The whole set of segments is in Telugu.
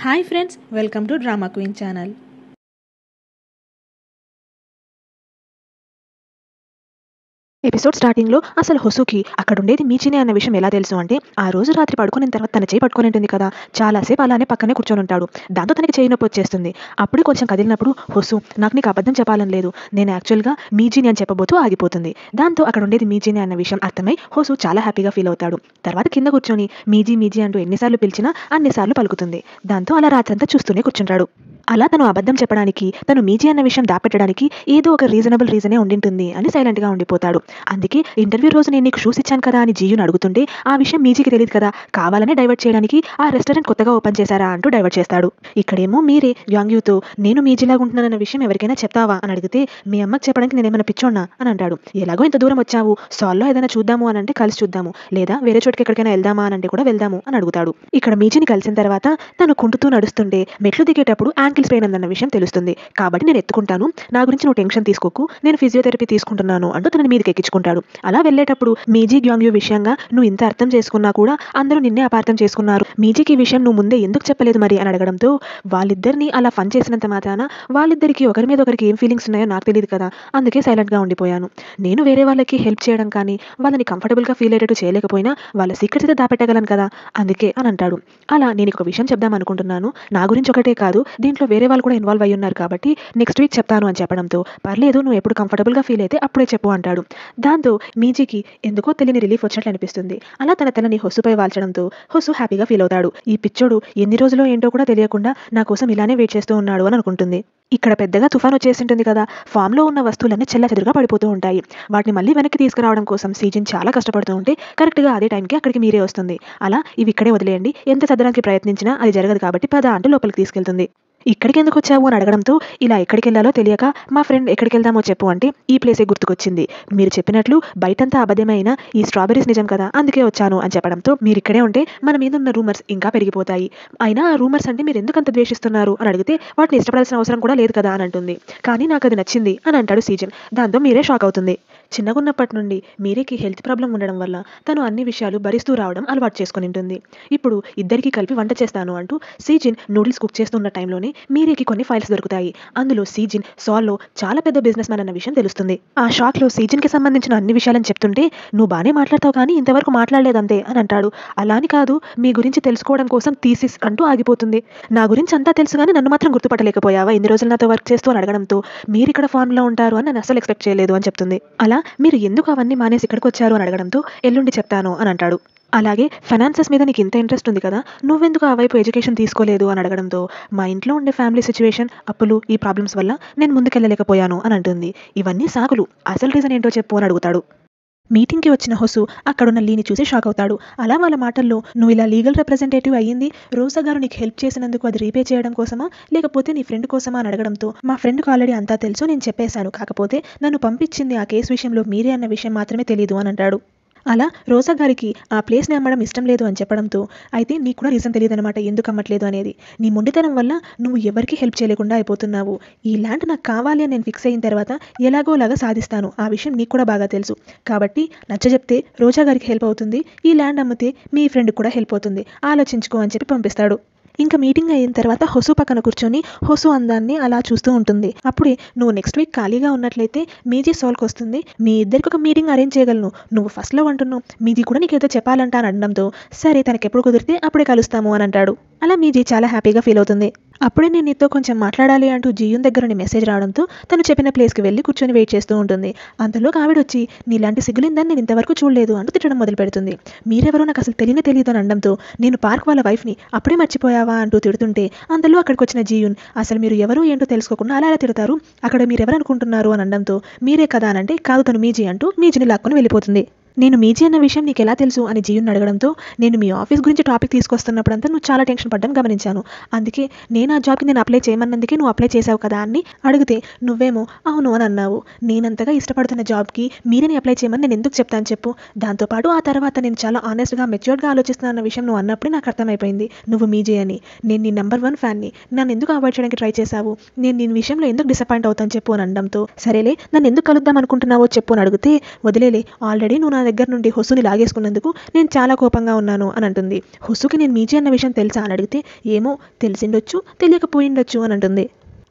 Hi friends, welcome to drama queen channel. Episode స్టార్టింగ్లో అసలు హొసుకి అక్కడుండేది మీచినే అన్న విషయం ఎలా తెలుసు అంటే, ఆ రోజు రాత్రి పడుకున్న తర్వాత తన చేయి పట్టుకొని ఉంటుంది కదా, చాలాసేపు అలానే పక్కనే కూర్చొని ఉంటాడు. దాంతో తనకి చేయి నొప్పి వచ్చేస్తుంది. అప్పుడు కొంచెం కదిలినప్పుడు హొసు, నాకు నీకు అబద్ధం చెప్పాలని లేదు, నేను యాక్చువల్గా మీజిని అని చెప్పబోతూ ఆగిపోతుంది. దాంతో అక్కడ ఉండేది మీజినే అన్న విషయం అర్థమై హొసు చాలా హ్యాపీగా ఫీల్ అవుతాడు. తర్వాత కింద కూర్చొని మీజీ మీజీ అంటూ ఎన్నిసార్లు పిలిచినా అన్నిసార్లు పలుకుతుంది. దాంతో అలా రాత్రంతా చూస్తూనే కూర్చుంటాడు. అలా తను అబద్ధం చెప్పడానికి, తను మీజీ అన్న విషయం దాపెట్టడానికి ఏదో ఒక రీజనబుల్ రీజనే ఉండింటుంది అని సైలెంట్గా ఉండిపోతాడు. అందుకే ఇంటర్వ్యూ రోజు నేను నీకు షూస్ ఇచ్చాను కదా అని జీయుని అడుగుతుంటే ఆ విషయం మీజీకి తెలియదు కదా, కావాలనే డైవర్ట్ చేయడానికి ఆ రెస్టారెంట్ కొత్తగా ఓపెన్ చేశారా అంటూ డైవర్ట్ చేస్తాడు. ఇక్కడేమో మీరే యాంగ్యూతో నేను మీజీలాగా ఉంటున్నానన్న విషయం ఎవరికైనా చెప్తావా అని అడిగితే, మీ అమ్మకి చెప్పడానికి నేనేమైనా పిచ్చోన్నా అని అంటాడు. ఎలాగో ఇంత దూరం వచ్చావు, సాల్లో ఏదైనా చూద్దాము అని అంటే కలిసి చూద్దాము, లేదా వేరే చోటుకి ఎక్కడికైనా వెళ్దామా అని అంటే కూడా వెళ్దాము అని అడుగుతాడు. ఇక్కడ మీజీని కలిసిన తర్వాత తను కుంటుతూ నడుస్తుంటే మెట్లు దిగేటప్పుడు యాంకిల్స్ పెయిన్ ఉందన్న విషయం తెలుస్తుంది. కాబట్టి నేను ఎత్తుకుంటాను, నా గురించి నువ్వు టెన్షన్ తీసుకోకు, నేను ఫిజియోథెరపీ తీసుకుంటున్నాను అంటూ తనని మీదకి ఎక్కించుకుంటాడు. అలా వెళ్ళేటప్పుడు మీజీ గ్యాంగ్యూ విషయంగా నువ్వు ఇంత అర్థం చేసుకున్నా కూడా అందరూ నిన్నే అపార్థం చేసుకున్నారు, మీజీకి ఈ విషయం నువ్వు ముందే ఎందుకు చెప్పలేదు మరి అని అడగడంతో, వాళ్ళిద్దరిని అలా ఫన్ చేసినంత మాత్రాన వాళ్ళిద్దరికి ఒకరి మీద ఒకరికి ఏం ఫీలింగ్స్ ఉన్నాయో నాకు తెలియదు కదా, అందుకే సైలెంట్గా ఉండిపోయాను. నేను వేరే వాళ్ళకి హెల్ప్ చేయడం కానీ వాళ్ళని కంఫర్టబుల్గా ఫీల్ అయ్యేటట్టు చేయలేకపోయినా వాళ్ళ సీక్రెట్స్ అయితే దాపెట్టగలను కదా, అందుకే అని అంటాడు. అలా నేను ఒక విషయం చెప్దాం అనుకుంటున్నాను, నా గురించి ఒకటే కాదు దీంట్లో వేరే వాళ్ళు కూడా ఇన్వాల్వ్ అయ్యి ఉన్నారు కాబట్టి నెక్స్ట్ వీక్ చెప్తాను అని చెప్పడంతో, పర్లేదు నువ్వు ఎప్పుడు కంఫర్టబుల్గా ఫీల్ అయితే అప్పుడే చెప్పు అంటాడు. దాంతో మీజీకి ఎందుకో తెలియని రిలీఫ్ వచ్చినట్లు అనిపిస్తుంది. అలా తన తలని హొసుపై వాల్చడంతో హొసు హ్యాపీగా ఫీల్ అవుతాడు. ఈ పిచ్చోడు ఎన్ని రోజులో ఏంటో కూడా తెలియకుండా నా కోసం ఇలానే వెయిట్ చేస్తూ ఉన్నాడు అని అనుకుంటుంది. ఇక్కడ పెద్దగా తుఫాన్ వచ్చేసింటుంది కదా, ఫామ్లో ఉన్న వస్తువులన్నీ చెల్లాచెదురుగా పడిపోతూ ఉంటాయి. వాటిని మళ్ళీ వెనక్కి తీసుకురావడం కోసం సీజన్ చాలా కష్టపడుతూ ఉంటే కరెక్ట్గా అదే టైంకి అక్కడికి మీరే వస్తుంది. అలా ఇవి ఇక్కడే వదిలేయండి, ఎంత సదరానికి ప్రయత్నించినా అది జరగదు కాబట్టి పద అంటూ లోపలికి తీసుకెళ్తుంది. ఇక్కడికి ఎందుకు వచ్చావు అని అడగడంతో, ఇలా ఎక్కడికి వెళ్ళాలో తెలియక మా ఫ్రెండ్ ఎక్కడికి వెళ్దామో చెప్పు అంటే ఈ ప్లేసే గుర్తుకొచ్చింది, మీరు చెప్పినట్లు బయటంతా అబద్ధమైన ఈ స్ట్రాబెరీస్ నిజం కదా, అందుకే వచ్చాను అని చెప్పడంతో, మీరు ఇక్కడే ఉంటే మన మీద ఉన్న రూమర్స్ ఇంకా పెరిగిపోతాయి, అయినా ఆ రూమర్స్ అంటే మీరు ఎందుకు అంత ద్వేషిస్తున్నారు అని అడిగితే వాటిని ఇష్టపడాల్సిన అవసరం కూడా లేదు కదా అని అంటుంది. కానీ నాకు అది నచ్చింది అని అంటాడు సీజన్. దాంతో మీరే షాక్ అవుతుంది. చిన్నగున్నప్పటి నుండి మీరేకి హెల్త్ ప్రాబ్లం ఉండడం వల్ల తను అన్ని విషయాలు భరిస్తూ రావడం అలవాటు చేసుకుని ఉంటుంది. ఇప్పుడు ఇద్దరికి కలిపి వంట చేస్తాను అంటూ సీజిన్ నూడిల్స్ కుక్ చేస్తున్న టైంలోనే మీరేకి కొన్ని ఫైల్స్ దొరుకుతాయి. అందులో సీజిన్ సాల్లో చాలా పెద్ద బిజినెస్ మ్యాన్ అన్న విషయం తెలుస్తుంది. ఆ షాక్లో సీజిన్కి సంబంధించిన అన్ని విషయాలను చెప్తుంటే, నువ్వు బాగానే మాట్లాడతావు కానీ ఇంతవరకు మాట్లాడలేదంతే అని అంటాడు. అలా అని కాదు, మీ గురించి తెలుసుకోవడం కోసం థీసిస్ అంటూ ఆగిపోతుంది. నా గురించి అంతా తెలుసు కానీ నన్ను మాత్రం గుర్తుపట్టలేకపోయావా ఇన్ని రోజులు నాతో వర్క్ చేస్తూ అని అడగడంతో, మీరు ఇక్కడ ఫార్మ్లో ఉంటారు అని నేను అసలు ఎక్స్పెక్ట్ చేయలేదు అని చెప్తుంది. అలా మీరు ఎందుకు అవన్నీ మానేసి ఇక్కడికి వచ్చారు అని అడగడంతో, ఎల్లుండి చెప్తాను అని అంటాడు. అలాగే ఫైనాన్సెస్ మీద నీకు ఇంత ఇంట్రెస్ట్ ఉంది కదా, నువ్వెందుకు ఆ వైపు ఎడ్యుకేషన్ తీసుకోలేదు అని అడగడంతో, మా ఇంట్లో ఉండే ఫ్యామిలీ సిచ్యువేషన్, అప్పులు, ఈ ప్రాబ్లమ్స్ వల్ల నేను ముందుకెళ్ళలేకపోయాను అని అంటుంది. ఇవన్నీ సాకులు, అసలు రీజన్ ఏంటో చెప్పు అని అడుగుతాడు. మీటింగ్కి వచ్చిన హొసు అక్కడున్న లీని చూసి షాక్ అవుతాడు. అలా వాళ్ళ మాటల్లో, నువ్వు ఇలా లీగల్ రిప్రజెంటేటివ్ అయ్యింది రోజా గారు నీకు హెల్ప్ చేసినందుకు అది రీపే చేయడం కోసమా లేకపోతే నీ ఫ్రెండ్ కోసమా అని అడగడంతో, మా ఫ్రెండ్కి ఆల్రెడీ అంతా తెలుసు, నేను చెప్పేశాను, కాకపోతే నన్ను పంపించింది ఆ కేసు విషయంలో మీరే అన్న విషయం మాత్రమే తెలియదు అని అంటాడు. అలా రోజా గారికి ఆ ప్లేస్ని అమ్మడం ఇష్టం లేదు అని చెప్పడంతో, అయితే నీకు కూడా రీజన్ తెలియదు అనమాట ఎందుకు అమ్మట్లేదు అనేది, నీ మొండితనం వల్ల నువ్వు ఎవరికి హెల్ప్ చేయలేకుండా అయిపోతున్నావు, ఈ ల్యాండ్ నాకు కావాలి అని నేను ఫిక్స్ అయిన తర్వాత ఎలాగోలాగా సాధిస్తాను, ఆ విషయం నీకు కూడా బాగా తెలుసు, కాబట్టి నచ్చజెప్తే రోజా గారికి హెల్ప్ అవుతుంది, ఈ ల్యాండ్ అమ్మితే మీ ఫ్రెండ్కి కూడా హెల్ప్ అవుతుంది, ఆలోచించుకో అని చెప్పి పంపిస్తాడు. ఇంకా మీటింగ్ అయిన తర్వాత హొసు పక్కన కూర్చొని హొసు అందాన్ని అలా చూస్తూ ఉంటుంది. అప్పుడే, నువ్వు నెక్స్ట్ వీక్ ఖాళీగా ఉన్నట్లయితే మీజీ సోల్కి వస్తుంది, మీ ఇద్దరికి ఒక మీటింగ్ అరేంజ్ చేయగలను, నువ్వు ఫస్ట్లో అంటున్నావు మీజీ కూడా నీకేదో చెప్పాలంట అని అనడంతో, సరే తనకి ఎప్పుడు కుదిరితే అప్పుడే కలుస్తాము అని అంటాడు. అలా మీజీ చాలా హ్యాపీగా ఫీల్ అవుతుంది. అప్పుడే నేను నీతో కొంచెం మాట్లాడాలి అంటూ జీయున్ దగ్గర నుండి మెసేజ్ రావడంతో తను చెప్పిన ప్లేస్కి వెళ్ళి కూర్చొని వెయిట్ చేస్తూ ఉంటుంది. అంతలోకి ఆవిడ వచ్చి, నీలాంటి సిగ్గులిందని నేను ఇంతవరకు చూడలేదు అంటూ తిట్టడం మొదలు పెడుతుంది. మీరెవరో నాకు అసలు తెలియదు అని అనడంతో, నేను పార్క్ వాళ్ళ వైఫ్ని, అప్పుడే మర్చిపోయావా అంటూ తిడుతుంటే, అంతలో అక్కడికి వచ్చిన జీయున్, అసలు మీరు ఎవరో ఏంటో తెలుసుకోకుండా అలా తిడతారు, అక్కడ మీరెవరు అనుకుంటున్నారు అని అనడంతో, మీరే కదా అని అంటే, కాదు తను మీజీ అంటూ మీజీని లాక్కొని వెళ్ళిపోతుంది. నేను మీజీ అన్న విషయం నీకు ఎలా తెలుసు అని జీయున్ అడగడంతో, నేను మీ ఆఫీస్ గురించి టాపిక్ తీసుకొస్తున్నప్పుడంతా నువ్వు చాలా టెన్షన్ పడ్డం గమనించాను, అందుకే నేను ఆ జాబ్కి నేను అప్లై చేయమన్నందుకే నువ్వు అప్లై చేసావు కదా అని అడిగితే, నువ్వేమో అవును అని అన్నావు, నేనంతగా ఇష్టపడుతున్న జాబ్కి మీరే అప్లై చేయమని నేను ఎందుకు చెప్తాను చెప్పు, దాంతోపాటు ఆ తర్వాత నేను చాలా ఆనెస్ట్గా మెచ్యూర్డ్గా ఆలోచిస్తున్నాను అన్న విషయం నువ్వు అన్నప్పుడే నాకు అర్థమైపోయింది నువ్వు మీజీ అని, నేను నీ నెంబర్ 1 ఫ్యాన్ని, నన్ను ఎందుకు అవాయిడ్ చేయడానికి ట్రై చేశావు, నేను నీ విషయంలో ఎందుకు డిసప్పాయింట్ అవుతాను చెప్పు అని అనడంతో, సరేలే నన్ను ఎందుకు కలుద్దాం అనుకుంటున్నావో చెప్పు అని అడిగితే, వదిలేలే ఆల్రెడీ నువ్వు దగ్గర నుండి హొస్సుని లాగేసుకున్నందుకు నేను చాలా కోపంగా ఉన్నాను అని అంటుంది. హొస్సుకి నేను మీజీ అన్న విషయం తెలుసా అని అడిగితే ఏమో తెలిసిండొచ్చు తెలియకపోయిండొచ్చు అని అంటుంది.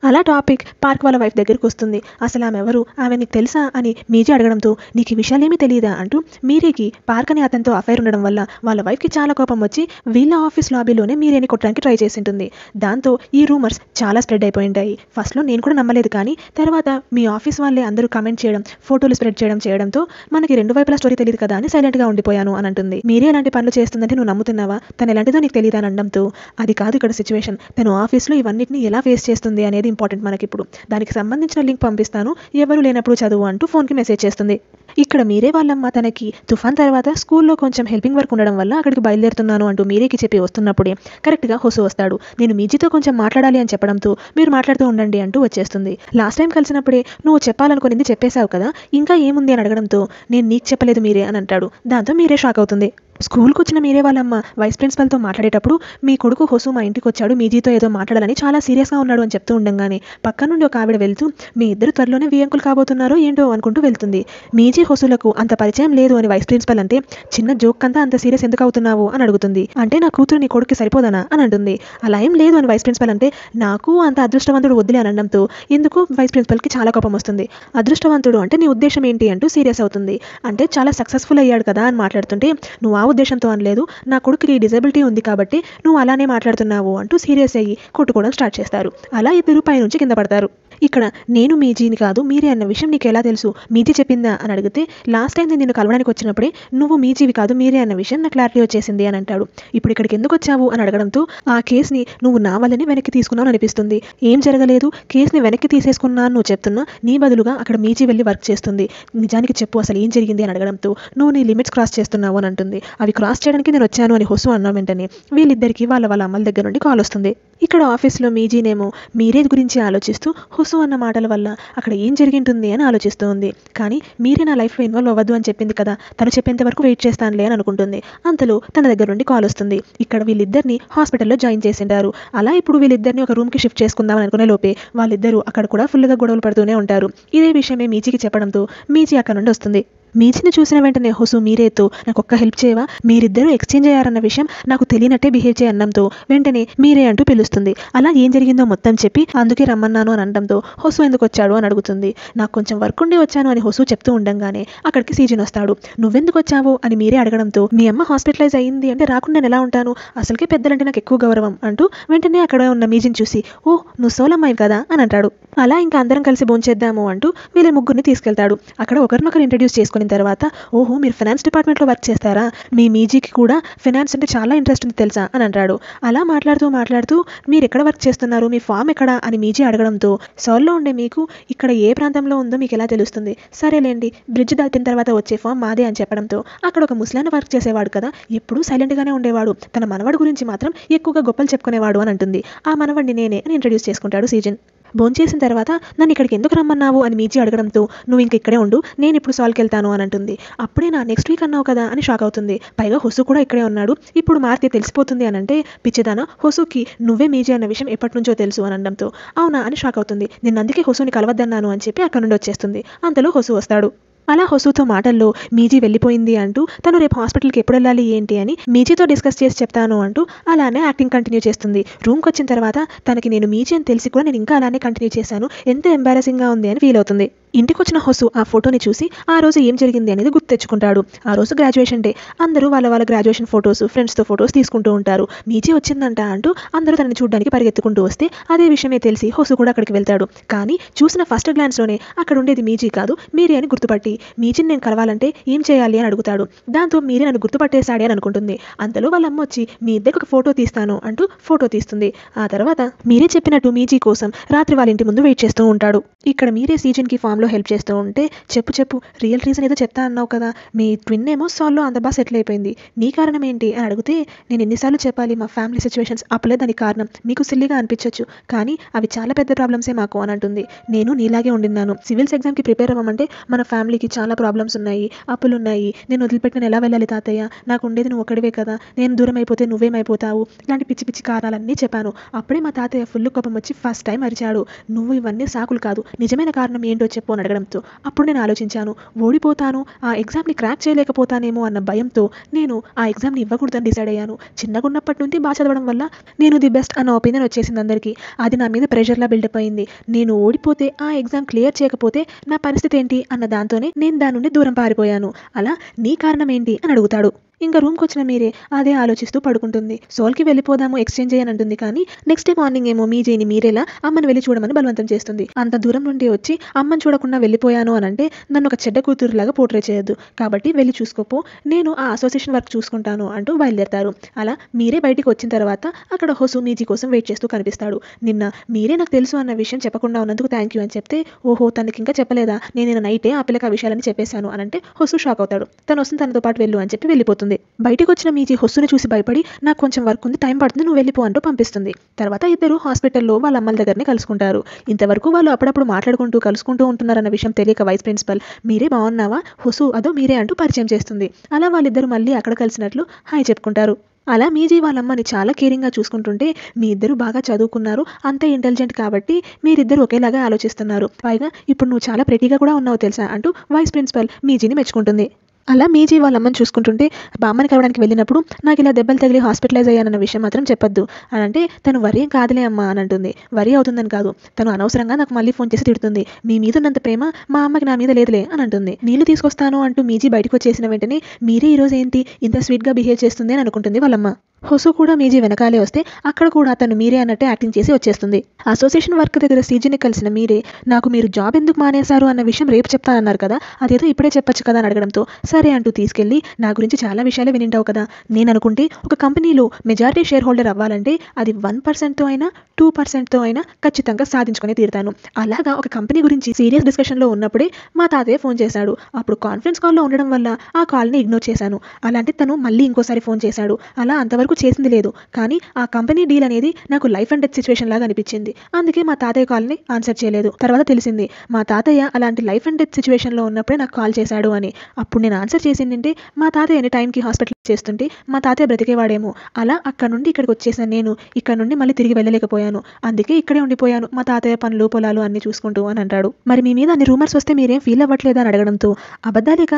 అలా టాపిక్ పార్క్ వాళ్ళ వైఫ్ దగ్గరికి వస్తుంది. అసలు ఆమె ఎవరు, ఆమె నీకు తెలుసా అని మీజీ అడగడంతో నీకు ఈ విషయాలేమీ తెలియదా అంటూ మీరేకి పార్క్ అని అతనితో అఫైర్ ఉండడం వల్ల వాళ్ళ వైఫ్కి చాలా కోపం వచ్చి వీళ్ళ ఆఫీస్ లాబీలోనే మీరేని కొట్టడానికి ట్రై చేసింటుంది. దాంతో ఈ రూమర్స్ చాలా స్ప్రెడ్ అయిపోయింటాయి. ఫస్ట్లో నేను కూడా నమ్మలేదు, కానీ తర్వాత మీ ఆఫీస్ వాళ్ళే అందరూ కమెంట్ చేయడం, ఫోటోలు స్ప్రెడ్ చేయడంతో మనకి రెండు వైపులా స్టోరీ తెలియదు కదా అని సైలెంట్గా ఉండిపోయాను అని అంటుంది. మీరే ఎలాంటి పనులు చేస్తుందంటే నువ్వు నమ్ముతున్నావా, తను ఎలాంటిదో నీకు తెలియదు అని అనడంతో అది కాదు ఇక్కడ సిచ్యువేషన్, తను ఆఫీస్లో ఇవన్నిటిని ఎలా ఫేస్ చేస్తుంది అనేది ఇంపార్టెంట్ మనకి. ఇప్పుడు దానికి సంబంధించిన లింక్ పంపిస్తాను, ఎవరు లేనప్పుడు చదువు అంటూ ఫోన్కి మెసేజ్ చేస్తుంది. ఇక్కడ మీరే వాళ్ళమ్మ తనకి తుఫాన్ తర్వాత స్కూల్లో కొంచెం హెల్పింగ్ వర్క్ ఉండడం వల్ల అక్కడికి బయలుదేరుతున్నాను అంటూ మీరేకి చెప్పి వస్తున్నప్పుడే కరెక్ట్గా హొసు వస్తాడు. నేను మీజీతో కొంచెం మాట్లాడాలి అని చెప్పడంతో మీరు మాట్లాడుతూ ఉండండి అంటూ వచ్చేస్తుంది. లాస్ట్ టైం కలిసినప్పుడే నువ్వు చెప్పాలనుకునేది చెప్పేశావు కదా, ఇంకా ఏముంది అని అడగడంతో నేను నీకు చెప్పలేదు మీరే అని అంటాడు. దాంతో మీరే షాక్ అవుతుంది. స్కూల్కి వచ్చిన మీరే వాళ్ళమ్మ వైస్ ప్రిన్సిపల్తో మాట్లాడేటప్పుడు మీ కొడుకు హొసు మా ఇంటికి వచ్చాడు, మీజీతో ఏదో మాట్లాడాలని చాలా సీరియస్గా ఉన్నాడు అని చెప్తూ ఉండగానే పక్క నుండి ఒక ఆవిడ వెళ్తూ మీ ఇద్దరు త్వరలోనే వియంకులు కాబోతున్నారో ఏంటో అనుకుంటూ వెళ్తుంది. మీజీ హొసులకు అంత పరిచయం లేదు అని వైస్ ప్రిన్సిపల్ అంటే చిన్న జోక్ అంతా అంత సీరియస్ ఎందుకు అవుతున్నావు అని అడుగుతుంది. అంటే నా కూతురు నీ కొడుకు సరిపోదనా అని అంటుంది. అలా ఏం లేదు అని వైస్ ప్రిన్సిపల్ అంటే నాకు అంత అదృష్టవంతుడు వద్దులే అని అనడంతో ఎందుకు వైస్ ప్రిన్సిపల్కి చాలా కోపం వస్తుంది. అదృష్టవంతుడు అంటే నీ ఉద్దేశం ఏంటి అంటూ సీరియస్ అవుతుంది. అంటే చాలా సక్సెస్ఫుల్ అయ్యాడు కదా అని మాట్లాడుతుంటే నువ్వు ఆ ఉద్దేశంతో అనలేదు, నా కొడుకుకి డిజబిలిటీ ఉంది కాబట్టి నువ్వు అలానే మాట్లాడుతున్నావు అంటూ సీరియస్ అయ్యి కొట్టుకోవడం స్టార్ట్ చేస్తారు. అలా ఇద్దరు పైనుంచి కింద పడతారు. ఇక్కడ నేను మీజీని కాదు మీరే అన్న విషయం నీకు ఎలా తెలుసు, మీజీ చెప్పిందా అని అడిగితే లాస్ట్ టైం నేను నిన్ను కలవడానికి వచ్చినప్పుడే నువ్వు మీజీవి కాదు మీరే అన్న విషయం నాకు క్లారిటీ వచ్చేసింది అని అంటాడు. ఇప్పుడు ఇక్కడికి ఎందుకు వచ్చావు అని అడగడంతో ఆ కేసుని నువ్వు నా వల్లనే వెనక్కి తీసుకున్నావు అనిపిస్తుంది. ఏం జరగలేదు, కేసుని వెనక్కి తీసేసుకున్నాను నువ్వు చెప్తున్నా, నీ బదులుగా అక్కడ మీజీ వెళ్ళి వర్క్ చేస్తుంది, నిజానికి చెప్పు అసలు ఏం జరిగింది అని అడగడంతో నువ్వు నీ లిమిట్స్ క్రాస్ చేస్తున్నావు అని అంటుంది. అవి క్రాస్ చేయడానికి నేను వచ్చాను అని హొసు అన్న వెంటనే వీళ్ళిద్దరికి వాళ్ళ అమ్మల దగ్గర నుండి కాల్ వస్తుంది. ఇక్కడ ఆఫీస్లో మీజీనేమో మీరే గురించి ఆలోచిస్తూ హొసు అన్న మాటల వల్ల అక్కడ ఏం జరిగింటుంది అని ఆలోచిస్తూ ఉంది. కానీ మీరే నా లైఫ్లో ఇన్వాల్వ్ అవ్వద్దు అని చెప్పింది కదా, తను చెప్పేంత వరకు వెయిట్ చేస్తానులే అని అనుకుంటుంది. అంతలో తన దగ్గర నుండి కాల్ వస్తుంది. ఇక్కడ వీళ్ళిద్దరిని హాస్పిటల్లో జాయిన్ చేసింటారు. అలా ఇప్పుడు వీళ్ళిద్దరిని ఒక రూమ్కి షిఫ్ట్ చేసుకుందామని అనుకునే లోపే వాళ్ళిద్దరూ అక్కడ కూడా ఫుల్గా గొడవలు పడుతూనే ఉంటారు. ఇదే విషయమే మీజీకి చెప్పడంతో మీజీ అక్కడ నుండి వస్తుంది. మీజీని చూసిన వెంటనే హొసు మీరేతో నాకు ఒక్క హెల్ప్ చేయవా, మీరిద్దరూ ఎక్స్చేంజ్ అయ్యారన్న విషయం నాకు తెలియనట్టే బిహేవ్ చేయన్నంతో వెంటనే మీరే అంటూ పిలుస్తుంది. అలా ఏం జరిగిందో మొత్తం చెప్పి అందుకే రమ్మన్నాను అని అనడంతో హొసు ఎందుకు వచ్చాడు అని అడుగుతుంది. నాకు కొంచెం వర్క్ ఉండి వచ్చాను అని హొసు చెప్తూ ఉండంగానే అక్కడికి సీజన్ వస్తాడు. నువ్వెందుకు వచ్చావు అని మీరే అడగడంతో మీ అమ్మ హాస్పిటలైజ్ అయ్యింది అంటే రాకుండా నేను ఎలా ఉంటాను, అసలుకే పెద్దలంటే నాకు ఎక్కువ గౌరవం అంటూ వెంటనే అక్కడ ఉన్న మీజిని చూసి ఓ నువ్వు సోలమ్మాయి కదా అని అంటాడు. అలా ఇంకా అందరం కలిసి భోంచేద్దాము అంటూ వీళ్ళ ముగ్గురిని తీసుకెళ్తాడు. అక్కడ ఒకరినొకరు ఇంట్రడ్యూస్ చేసుకుని తర్వాత ఓహో మీరు ఫైనాన్స్ డిపార్ట్మెంట్లో వర్క్ చేస్తారా, మీ మీజీకి కూడా ఫైనాన్స్ అంటే చాలా ఇంట్రెస్ట్ ఉంది తెలుసా అని అంటాడు. అలా మాట్లాడుతూ మీరు ఎక్కడ వర్క్ చేస్తున్నారు, మీ ఫామ్ ఎక్కడ అని మీజీ అడగడంతో సోల్లో ఉండే మీకు ఇక్కడ ఏ ప్రాంతంలో ఉందో మీకు ఎలా తెలుస్తుంది, సరేలేండి బ్రిడ్జ్ దాటిన తర్వాత వచ్చే ఫామ్ మాదే అని చెప్పడంతో అక్కడ ఒక ముస్లాన్ వర్క్ చేసేవాడు కదా, ఎప్పుడూ సైలెంట్గానే ఉండేవాడు, తన మనవడి గురించి మాత్రం ఎక్కువగా గొప్పలు చెప్పుకునేవాడు అని అంటుంది. ఆ మనవడిని నేనే అని ఇంట్రడ్యూస్ చేసుకుంటాడు సీజన్. భోంచేసిన తర్వాత నన్ను ఇక్కడికి ఎందుకు రమ్మన్నావు అని మీజీ అడగడంతో నువ్వు ఇంక ఇక్కడే ఉండు, నేను ఇప్పుడు సాల్కి వెళ్తాను అని అంటుంది. అప్పుడే నా నెక్స్ట్ వీక్ అన్నావు కదా అని షాక్ అవుతుంది. పైగా హొసు కూడా ఇక్కడే ఉన్నాడు, ఇప్పుడు మారితే తెలిసిపోతుంది అని అంటే పిచ్చిదానా హొసుకి నువ్వే మీజీ అన్న విషయం ఎప్పటి నుంచో తెలుసు అని అనడంతో అవునా అని షాక్ అవుతుంది. నేను అందుకే హొసుని కలవద్దన్నాను అని చెప్పి అక్కడ నుండి వచ్చేస్తుంది. అంతలో హొసు వస్తాడు. అలా హొసుతో మాటల్లో మీజీ వెళ్ళిపోయింది అంటూ తను రేపు హాస్పిటల్కి ఎప్పుడు వెళ్ళాలి ఏంటి అని మీజీతో డిస్కస్ చేసి చెప్తాను అంటూ అలానే యాక్టింగ్ కంటిన్యూ చేస్తుంది. రూమ్కి వచ్చిన తర్వాత తనకి నేను మీజీ అని తెలిసి కూడా నేను ఇంకా అలానే కంటిన్యూ చేశాను, ఎంత ఎంబారసింగ్గా ఉంది అని ఫీల్ అవుతుంది. ఇంటికి వచ్చిన హొసు ఆ ఫోటోని చూసి ఆ రోజు ఏం జరిగింది అనేది గుర్తు తెచ్చుకుంటాడు. ఆ రోజు గ్రాడ్యుయేషన్ డే, అందరూ వాళ్ళ గ్రాడ్యుయేషన్ ఫొటోస్ ఫ్రెండ్స్తో ఫొటోస్ తీసుకుంటూ ఉంటారు. మీజీ వచ్చిందంట అంటూ అందరూ తనని చూడడానికి పరిగెత్తుకుంటూ వస్తే అదే విషయమే తెలిసి హొసు కూడా అక్కడికి వెళ్తాడు. కానీ చూసిన ఫస్ట్ గ్లాన్స్లోనే అక్కడ ఉండేది మీజీ కాదు మీరే అని గుర్తుపట్టి మీజీని నేను కలవాలంటే ఏం చేయాలి అని అడుగుతాడు. దాంతో మీరే నన్ను గుర్తుపట్టేశాడే అని అనుకుంటుంది. అంతలో వాళ్ళ అమ్మ వచ్చి మీ ఇద్దరికి ఒక ఫోటో తీస్తాను అంటూ ఫోటో తీస్తుంది. ఆ తర్వాత మీరే చెప్పినట్టు మీజీ కోసం రాత్రి వాళ్ళ ఇంటి ముందు వెయిట్ చేస్తూ ఉంటాడు. ఇక్కడ మీరే సీజన్కి ఫామ్లో హెల్ప్ చేస్తూ ఉంటే చెప్పు రియల్ రీజన్ ఏదో చెప్తా అన్నావు కదా, మీ ట్విన్ ఏమో సాల్లో అంత బాగా సెటిల్ అయిపోయింది, నీ కారణం ఏంటి అని అడిగితే నేను ఎన్నిసార్లు చెప్పాలి మా ఫ్యామిలీ సిచ్యువేషన్స్ అప్పులే దానికి కారణం, మీకు సిల్లీగా అనిపించవచ్చు కానీ అవి చాలా పెద్ద ప్రాబ్లమ్సే మాకు అని అంటుంది. నేను నీలాగే ఉండిన్నాను, సివిల్స్ ఎగ్జామ్కి ప్రిపేర్ అవ్వమంటే మన ఫ్యామిలీకి చాలా ప్రాబ్లమ్స్ ఉన్నాయి, అప్పులు ఉన్నాయి, నేను వదిలిపెట్టిన ఎలా వెళ్ళాలి తాతయ్య, నాకు ఉండేది నువ్వు ఒకడివే కదా, నేను దూరం అయిపోతే నువ్వేమైపోతావు, ఇలాంటి పిచ్చి పిచ్చి కారణాలన్నీ చెప్పాను. అప్పుడే మా తాతయ్య ఫుల్ కోపం వచ్చి ఫస్ట్ టైం అరిచాడు, నువ్వు ఇవన్నీ సాకులు కాదు, నిజమైన కారణం ఏంటో చెప్పు చెప్పు అని అడగడంతో అప్పుడు నేను ఆలోచించాను, ఓడిపోతాను, ఆ ఎగ్జామ్ని క్రాక్ చేయలేకపోతానేమో అన్న భయంతో నేను ఆ ఎగ్జామ్ని ఇవ్వకూడదని డిసైడ్ అయ్యాను. చిన్నగున్నప్పటి నుండి బాగా చదవడం వల్ల నేను ది బెస్ట్ అన్న ఒపీనియన్ వచ్చేసింది అందరికీ. అది నా మీద ప్రెషర్లా బిల్డప్ అయింది. నేను ఓడిపోతే ఆ ఎగ్జామ్ క్లియర్ చేయకపోతే నా పరిస్థితి ఏంటి అన్న దాంతోనే నేను దాని నుండి దూరం పారిపోయాను. అలా నీ కారణం ఏంటి అని అడుగుతాడు. ఇంకా రూమ్కి వచ్చిన మీరే అదే ఆలోచిస్తూ పడుకుంటుంది. సోల్కి వెళ్ళిపోదాము, ఎక్స్చేంజ్ చేయని అంటుంది. కానీ నెక్స్ట్ డే మార్నింగ్ ఏమో మీజేని మీరేలా అమ్మని వెళ్ళి చూడమని బలవంతం చేస్తుంది. అంత దూరం నుండి వచ్చి అమ్మని చూడకుండా వెళ్ళిపోయాను అని అంటే నన్ను ఒక చెడ్డ కూతురులాగా పోర్ట్రే చేయొద్దు, కాబట్టి వెళ్ళి చూసుకోపో, నేను ఆ అసోసియేషన్ వర్క్ చూసుకుంటాను అంటూ బయలుదేరతారు. అలా మీరే బయటికి వచ్చిన తర్వాత అక్కడ హొసు మీజీ కోసం వెయిట్ చేస్తూ కనిపిస్తాడు. నిన్న మీరే నాకు తెలుసు అన్న విషయం చెప్పకుండా ఉన్నందుకు థ్యాంక్ యూ అని చెప్తే, ఓహో తనకి ఇంకా చెప్పలేదా, నేను నిన్న నైటే ఆ పిల్లకి ఆ విషయాలని చెప్పేశాను అని అంటే హొసు షాక్ అవుతాడు. తను వస్తుంది తనతో పాటు వెళ్ళు అని చెప్పి వెళ్ళిపోతుంది. బయటికి వచ్చిన మీజీ హొస్సుని చూసి భయపడి నాకు కొంచెం వర్క్ ఉంది, టైం పడుతుంది, నువ్వు వెళ్ళిపో అంటూ పంపిస్తుంది. తర్వాత ఇద్దరు హాస్పిటల్లో వాళ్ళ అమ్మల దగ్గరనే కలుసుకుంటారు. ఇంతవరకు వాళ్ళు అప్పుడప్పుడు మాట్లాడుకుంటూ కలుసుకుంటూ ఉంటున్నారన్న విషయం తెలియక వైస్ ప్రిన్సిపల్ మీరే బాగున్నావా, హొసు అదో మీరే అంటూ పరిచయం చేస్తుంది. అలా వాళ్ళిద్దరు మళ్ళీ అక్కడ కలిసినట్లు హాయ్ చెప్పుకుంటారు. అలా మీజీ వాళ్ళమ్మని చాలా కేరింగ్గా చూసుకుంటుంటే, మీ ఇద్దరు బాగా చదువుకున్నారు, అంతే ఇంటెలిజెంట్ కాబట్టి మీరిద్దరు ఒకేలాగా ఆలోచిస్తున్నారు, పైగా ఇప్పుడు నువ్వు చాలా ప్రెటీగా కూడా ఉన్నావు తెలుసా అంటూ వైస్ ప్రిన్సిపల్ మీజీని మెచ్చుకుంటుంది. అలా మీజీ వాళ్ళ అమ్మని చూసుకుంటుంటే, బామ్మని కలవడానికి వెళ్ళినప్పుడు నాకు ఇలా దెబ్బలు తగిలి హాస్పిటలైజ్ అయ్యానన్న విషయం మాత్రం చెప్పొద్దు అని అంటే, తను వరి ఏం కాదులే అమ్మ అని అంటుంది. వరి అవుతుందని కాదు, తను అనవసరంగా నాకు మళ్ళీ ఫోన్ చేసి తిడుతుంది, మీ మీద ఉన్నంత ప్రేమ మా అమ్మకి నా మీద లేదులే అని అంటుంది. నీళ్లు తీసుకొస్తాను అంటూ మీజీ బయటకు వచ్చేసిన వెంటనే మీరే ఈరోజు ఏంటి ఇంత స్వీట్గా బిహేవ్ చేస్తుంది అని అనుకుంటుంది వాళ్ళమ్మ. హొసు కూడా మీజీ వెనకాలే వస్తే అక్కడ కూడా తను మీరే అన్నట్టే యాక్టింగ్ చేసి వచ్చేస్తుంది. అసోసియేషన్ వర్క్ దగ్గర సీజీని కలిసిన మీరే నాకు మీరు జాబ్ ఎందుకు మానేశారు అన్న విషయం రేపు చెప్తానన్నారు కదా, అదేదో ఇప్పుడే చెప్పొచ్చు కదా అని అడగడంతో సరే అంటూ తీసుకెళ్లి, నా గురించి చాలా విషయాలే వినింటావు కదా, నేను అనుకుంటే ఒక కంపెనీలో మెజారిటీ షేర్ హోల్డర్ అవ్వాలంటే అది 1%తో అయినా 2%తో అయినా ఖచ్చితంగా సాధించుకునే తీరుతాను. అలాగా ఒక కంపెనీ గురించి సీరియస్ డిస్కషన్లో ఉన్నప్పుడే మా తాతయ్య ఫోన్ చేశాడు. అప్పుడు కాన్ఫరెన్స్ కాల్లో ఉండడం వల్ల ఆ కాల్ని ఇగ్నోర్ చేశాను. అలాంటి తను మళ్ళీ ఇంకోసారి ఫోన్ చేశాడు. అలా అంతవరకు చేసింది లేదు, కానీ ఆ కంపెనీ డీల్ అనేది నాకు లైఫ్ అండ్ డెత్ సిచ్యువేషన్ లాగా అనిపించింది. అందుకే మా తాతయ్య కాల్ని ఆన్సర్ చేయలేదు. తర్వాత తెలిసింది మా తాతయ్య అలాంటి లైఫ్ అండ్ డెత్ సిచ్యువేషన్లో ఉన్నప్పుడే నాకు కాల్ చేశాడు అని. అప్పుడు నేను ఆన్సర్ చేసిందంటే మా తాతయ్య ఎన్ని టైంకి హాస్పిటల్ చేస్తుంటే మా తాతయ్య బ్రతికేవాడేమో. అలా అక్కడ నుండి ఇక్కడికి వచ్చేసిన నేను ఇక్కడ నుండి మళ్ళీ తిరిగి వెళ్ళలేకపోయాను, అందుకే ఇక్కడే ఉండిపోయాను మా తాతయ్య పనులు పొలాలు అన్ని చూసుకుంటూ అని అంటాడు. మరి మీ మీద అన్ని రూమర్స్ వస్తే మీరేం ఫీల్ అవ్వట్లేదా అని అడగడంతో, అబద్ధాలేక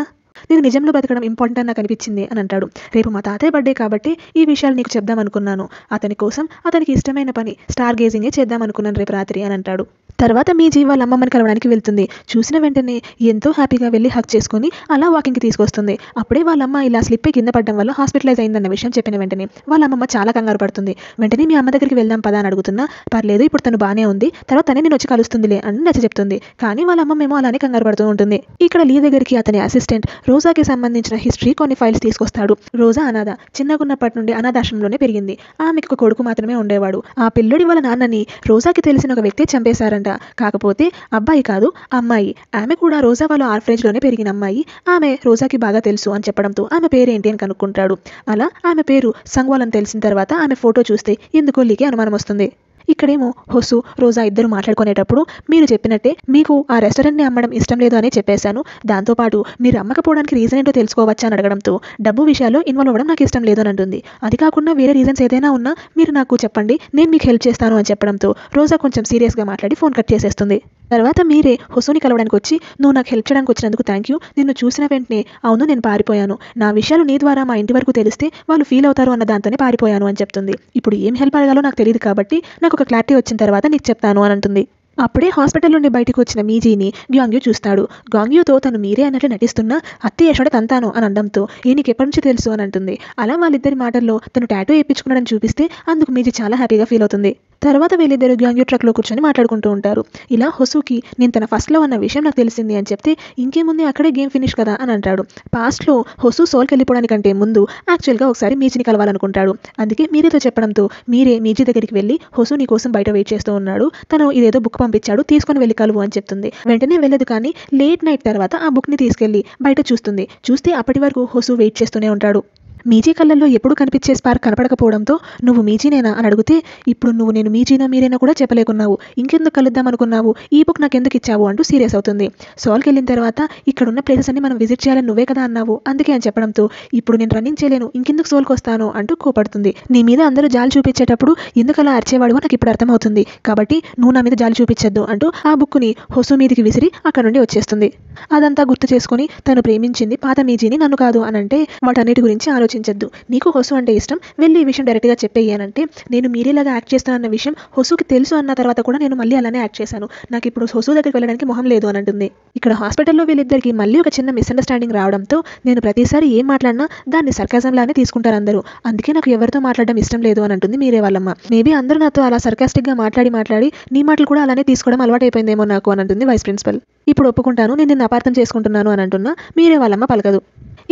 నేను నిజంలో బతకడం ఇంపార్టెంట్ అని నాకు అనిపించింది అని అంటాడు. రేపు మా తాతయ్య బర్త్డే కాబట్టి ఈ విషయాలు నీకు చెప్దాం అనుకున్నాను, అతని కోసం అతనికి ఇష్టమైన పని స్టార్ గేజింగే చేద్దాం అనుకున్నాను రేపు రాత్రి అని అంటాడు. తర్వాత మీజీ వాళ్ళ అమ్మమ్మని కలవడానికి వెళ్తుంది. చూసిన వెంటనే ఎంతో హ్యాపీగా వెళ్ళి హక్ చేసుకుని అలా వాకింగ్కి తీసుకొస్తుంది. అప్పుడే వాళ్ళ అమ్మ ఇలా స్లిప్ కింద పడడం వల్ల హాస్పిటలైజ్ అయిందన్న విషయం చెప్పిన వెంటనే వాళ్ళ అమ్మమ్మ చాలా కంగారు పడుతుంది. వెంటనే మీ అమ్మ దగ్గరికి వెళ్దాం పదా అని అడుగుతున్నా, పర్లేదు ఇప్పుడు తను బాగానే ఉంది, తర్వాత తనే నేను వచ్చి కలుస్తుందిలే అని నచ్చ చెప్తుంది. కానీ వాళ్ళ అమ్మ మేము అలానే కంగారు పడుతూ ఉంటుంది. ఇక్కడ లీ దగ్గరికి అతని అసిస్టెంట్ రోజాకి సంబంధించిన హిస్టరీ కొన్ని ఫైల్స్ తీసుకొస్తాడు. రోజా అనాథ, చిన్నగున్నప్పటి నుండి అనాథాశ్రమంలోనే పెరిగింది. ఆమెకు ఒక కొడుకు మాత్రమే ఉండేవాడు. ఆ పిల్లడి వాళ్ళ నాన్నని రోజాకి తెలిసిన ఒక వ్యక్తి చంపేశారంట. కాకపోతే అబ్బాయి కాదు అమ్మాయి, ఆమె కూడా రోజా వాళ్ళ ఆర్ఫనేజ్లోనే పెరిగిన అమ్మాయి, ఆమె రోజాకి బాగా తెలుసు అని చెప్పడంతో ఆమె పేరేంటి అని కనుక్కుంటాడు. అలా ఆమె పేరు సంగ్వాల్ అని తెలిసిన తర్వాత ఆమె ఫోటో చూస్తే ఎందుకో లీకి అనుమానం వస్తుంది. ఇక్కడేమో హొసు రోజా ఇద్దరు మాట్లాడుకునేటప్పుడు, మీరు చెప్పినట్టే మీకు ఆ రెస్టారెంట్ని అమ్మడం ఇష్టం లేదు అని చెప్పేశాను, దాంతోపాటు మీరు అమ్మకపోవడానికి రీజన్ ఏంటో తెలుసుకోవచ్చా అని అడగడంతో, డబ్బు విషయాల్లో ఇన్వాల్వ్ అవ్వడం నాకు ఇష్టం లేదు అని అంటుంది. అది కాకుండా వేరే రీజన్స్ ఏదైనా ఉన్నా మీరు నాకు చెప్పండి, నేను మీకు హెల్ప్ చేస్తాను అని చెప్పడంతో రోజా కొంచెం సీరియస్గా మాట్లాడి ఫోన్ కట్ చేసేస్తుంది. తర్వాత మీరే హొసుని కలవడానికి వచ్చి, నువ్వు నాకు హెల్ప్ చేయడానికి వచ్చినందుకు థ్యాంక్ యూ, నిన్ను చూసిన వెంటనే అవును నేను పారిపోయాను, నా విషయాలు నీ ద్వారా మా ఇంటి వరకు తెలిస్తే వాళ్ళు ఫీల్ అవుతారు అన్న దాంతోనే పారిపోయాను అని చెప్తుంది. ఇప్పుడు ఏం హెల్ప్ అడగాలో నాకు తెలియదు కాబట్టి నాకు ఒక క్లారిటీ వచ్చిన తర్వాత నీకు చెప్తాను అని అంటుంది. అప్పుడే హాస్పిటల్ నుండి బయటకు వచ్చిన మీజీని గ్యాంగ్యూ చూస్తాడు. గాంగ్యూతో తను మీరే అన్నట్లు నటిస్తున్నా అత్తే యశోడ తంతాను అని అనడంతో, నీకు ఎప్పటి నుంచి తెలుసు అని అంటుంది. అలా వాళ్ళిద్దరి మాటల్లో తను టాటూ వేయించుకున్నాడని చూపిస్తే అందుకు మీజీ చాలా హ్యాపీగా ఫీల్ అవుతుంది. తర్వాత వీళ్ళిద్దరు గ్యాంగ్యూ ట్రక్లో కూర్చొని మాట్లాడుకుంటూ ఉంటారు. ఇలా హొసుకి నేను తన ఫస్ట్లో అన్న విషయం నాకు తెలిసింది అని చెప్తే, ఇంకేముంది అక్కడే గేమ్ ఫినిష్ కదా అని అంటాడు. పాస్ట్లో హొసు సోల్కి వెళ్ళిపోవడానికంటే ముందు యాక్చువల్గా ఒకసారి మీజీని కలవాలనుకుంటాడు. అందుకే మీరేతో చెప్పడంతో మీరే మీజీ దగ్గరికి వెళ్ళి, హొసు నీ కోసం బయట వెయిట్ చేస్తూ ఉన్నాడు, తను ఇదేదో బుక్ పంపించాడు తీసుకొని వెళ్ళి కలువు అని చెప్తుంది. వెంటనే వెళ్ళదు, కానీ లేట్ నైట్ తర్వాత ఆ బుక్ని తీసుకెళ్ళి బయట చూస్తుంది. చూస్తే అప్పటి వరకు హొసు వెయిట్ చేస్తూనే ఉంటాడు. మీజీ కళ్ళల్లో ఎప్పుడు కనిపించే స్పార్క్ కనపడకపోవడంతో నువ్వు మీజీనేనా అని అడిగితే ఇప్పుడు నువ్వు నేను మీజీనో మీరేనో కూడా చెప్పలేకున్నావు, ఇంకెందుకు కలుద్దాం అనుకున్నావు, ఈ బుక్ నాకు ఎందుకు ఇచ్చావు అంటూ సీరియస్ అవుతుంది. సాల్కి వెళ్ళిన తర్వాత ఇక్కడున్న ప్లేసెస్ అన్ని మనం విజిట్ చేయాలని నువ్వే కదా అన్నావు, అందుకే అని చెప్పడంతో ఇప్పుడు నేను రన్నింగ్ చేయలేను, ఇంకెందుకు సోల్కి వస్తాను అంటూ కోపడుతుంది. నీ మీద అందరూ జాలి చూపించేటప్పుడు ఎందుకు అలా అరిచేవాడు నాకు ఇప్పుడు అర్థమవుతుంది, కాబట్టి నువ్వు నా మీద జాలి చూపించద్దు అంటూ ఆ బుక్ని హొసు మీదికి విసిరి అక్కడ నుండి వచ్చేస్తుంది. అదంతా గుర్తు చేసుకుని తను ప్రేమించింది పాత మీజీని నన్ను కాదు అనంటే వాటన్నిటి గురించి ఆలోచించద్దు, నీకు హొసు అంటే ఇష్టం, వెళ్ళి ఈ విషయం డైరెక్ట్గా చెప్పేయనంటే నేను మీరేలాగా యాక్ట్ చేస్తానన్న విషయం హొసుకి తెలుసు అన్న తర్వాత కూడా నేను మళ్ళీ అలానే యాక్ట్ చేశాను, నాకు ఇప్పుడు హొసు దగ్గరికి వెళ్ళడానికి మొహం లేదు అని అంటుంది. ఇక్కడ హాస్పిటల్లో వీళ్ళిద్దరికి మళ్ళీ ఒక చిన్న మిస్అండర్స్టాండింగ్ రావడంతో నేను ప్రతిసారి ఏం మాట్లాడినా దాన్ని సర్కాజం లానే తీసుకుంటారు అందరూ, అందుకే నాకు ఎవరితో మాట్లాడడం ఇష్టం లేదు అని అంటుంది మీరే వాళ్ళమ్మ. మేబీ అందరూ నాతో అలా సర్కాస్టిక్గా మాట్లాడి నీ మాటలు కూడా అలానే తీసుకోవడం అలవాటైపోయిందేమో నాకు అని అంటుంది వైస్ ప్రిన్సిపల్. ఇప్పుడు ఒప్పుకుంటాను, నేను నిన్ను అపార్థం చేసుకుంటున్నాను అని అంటున్నా మీరే వాళ్ళమ్మ పలకదు.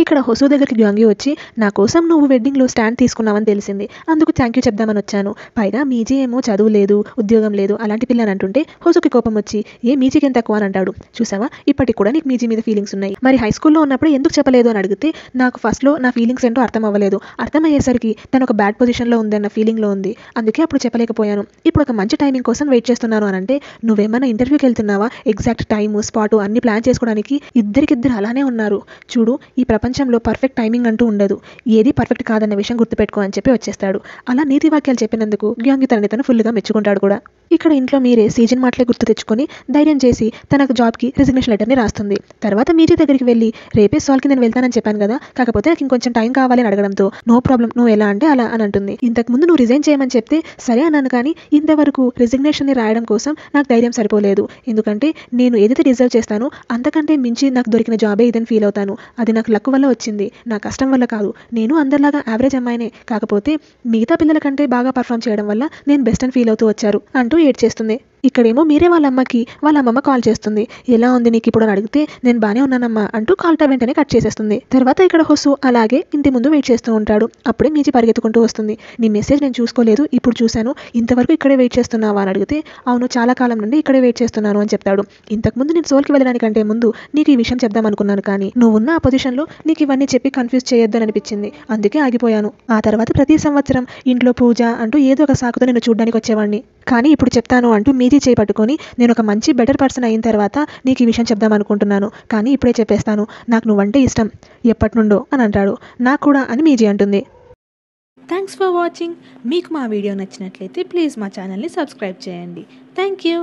ఇక్కడ హొసు దగ్గరికి గ్యాంగి వచ్చి నా కోసం నువ్వు వెడ్డింగ్లో స్టాండ్ తీసుకున్నావని తెలిసింది, అందుకు థ్యాంక్ యూ చెప్దామని వచ్చాను, పైగా మీజీ ఏమో చదువు లేదు ఉద్యోగం లేదు అలాంటి పిల్లని అంటుంటే హొసుకి కోపం వచ్చి ఏ మీజీకి ఎంత తక్కువ అని అంటాడు. చూసావా ఇప్పటికి కూడా నీకు మీజీ మీద ఫీలింగ్స్ ఉన్నాయి, మరి హై స్కూల్లో ఉన్నప్పుడు ఎందుకు చెప్పలేదు అని అడిగితే నాకు ఫస్ట్లో నా ఫీలింగ్స్ ఏంటో అర్థం అవ్వలేదు, అర్థమయ్యేసరికి తను ఒక బ్యాడ్ పొజిషన్లో ఉందన్న ఫీలింగ్లో ఉంది, అందుకే అప్పుడు చెప్పలేకపోయాను, ఇప్పుడు ఒక మంచి టైమింగ్ కోసం వెయిట్ చేస్తున్నాను అని అంటే నువ్వేమైనా ఇంటర్వ్యూకి వెళ్తున్నావా, ఎగ్జాక్ట్ టైము స్పాటు అన్ని ప్లాన్ చేసుకోవడానికి ఇద్దరికిద్దరు అలానే ఉన్నారు, చూడు ఈ ప్రపంచంలో పర్ఫెక్ట్ టైమింగ్ అంటూ ఉండదు, ఏది పర్ఫెక్ట్ కాదన్న విషయం గుర్తుపెట్టుకో అని చెప్పి వచ్చేస్తాడు. అలా నీతి వాక్యాలు చెప్పినందుకు గ్యాంగి తనని తను ఫుల్గా మెచ్చుకుంటాడు కూడా. ఇక్కడ ఇంట్లో మీరే సీజన్ మాటలే గుర్తు తెచ్చుకొని ధైర్యం చేసి తనకు జాబ్కి రిజిగ్నేషన్ లెటర్ని రాస్తుంది. తర్వాత మీజీ దగ్గరికి వెళ్ళి రేపే సాల్కి నేను వెళ్తానని చెప్పాను కదా, కాకపోతే నాకు ఇంకొంచెం టైం కావాలని అడగడంతో నో ప్రాబ్లం నువ్వు ఎలా అంటే అలా అని అంటుంది. ఇంతకుముందు నువ్వు రిజైన్ చేయమని చెప్తే సరే అన్నాను, కానీ ఇంతవరకు రిజిగ్నేషన్ని రాయడం కోసం నాకు ధైర్యం సరిపోలేదు, ఎందుకంటే నేను ఏదైతే డిజర్వ్ చేస్తానో అంతకంటే మించి నాకు దొరికిన జాబే ఇదని ఫీల్ అవుతాను, అది నాకు లక్ వల్ల వచ్చింది, నా కష్టం వల్ల కాదు, నేను అందరిలాగా యావరేజ్ అమ్మాయినే, కాకపోతే మిగతా పిల్లల కంటే బాగా పర్ఫామ్ చేయడం వల్ల నేను బెస్ట్ అని ఫీల్ అవుతూ వచ్చారు అంటూ ఏడ్చేస్తుంది. ఇక్కడేమో మీరే వాళ్ళ అమ్మమ్మ కాల్ చేస్తుంది, ఎలా ఉంది నీకు ఇప్పుడు అని అడిగితే నేను బానే ఉన్నానమ్మా అంటూ కాల్ వెంటనే కట్ చేసేస్తుంది. తర్వాత ఇక్కడ హొసు అలాగే ఇంటి ముందు వెయిట్ చేస్తూ ఉంటాడు. అప్పుడే మీజీ పరిగెత్తుకుంటూ వస్తుంది, నీ మెసేజ్ నేను చూసుకోలేదు ఇప్పుడు చూశాను, ఇంతవరకు ఇక్కడే వెయిట్ చేస్తున్నావా అని అడిగితే అవును చాలా కాలం నుండి ఇక్కడే వెయిట్ చేస్తున్నాను అని చెప్తాడు. ఇంతకుముందు నేను సోల్కి వెళ్ళడానికంటే ముందు నీకు ఈ విషయం చెప్దాం అనుకున్నాను, కానీ నువ్వున్న ఆ పొజిషన్లో నీకు ఇవన్నీ చెప్పి కన్ఫ్యూజ్ చేయొద్దని అనిపించింది, అందుకే ఆగిపోయాను. ఆ తర్వాత ప్రతి సంవత్సరం ఇంట్లో పూజ అంటూ ఏదో ఒక సాకుతో నేను చూడడానికి వచ్చేవాడిని, కానీ ఇప్పుడు చెప్తాను అంటూ మీజీ చేపట్టుకొని నేను ఒక మంచి బెటర్ పర్సన్ అయిన తర్వాత నీకు ఈ విషయం చెప్దాం అనుకుంటున్నాను, కానీ ఇప్పుడే చెప్పేస్తాను, నాకు నువ్వంటే ఇష్టం ఎప్పటి నుండో అని అంటాడు. నాకు కూడా అని మీజీ అంటుంది. Thanks for watching. మీకు మా వీడియో నచ్చినట్లయితే ప్లీజ్ మా ఛానల్ని సబ్స్క్రైబ్ చేయండి. Thank you.